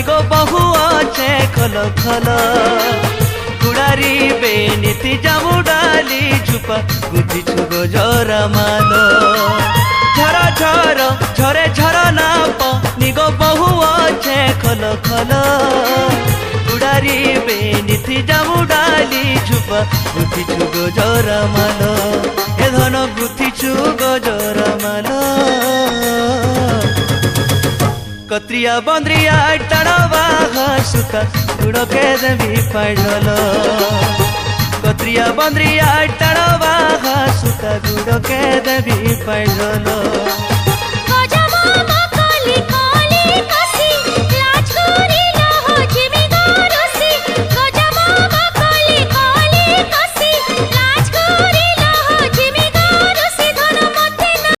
নিগো বহু আছে খল খল গুড়ারি বেনীতি জামু ডালি ঝুপা গুথিছু গো জরা মালো ঝর ঝর ঝরে ঝরনা নিগো বহু আছে খল খল গুড়ারি বেনীতি জামু ডালি ঝুপা গুথিছু গো জরা মালো এ ধন গুথিছু গো জরা মালো कत्रिया बंद्रिया टड़वा सुता गुड़ के देवी पैडल कत्रिया बंद्रिया टड़वा सुता गुड़ के देवी पैडल।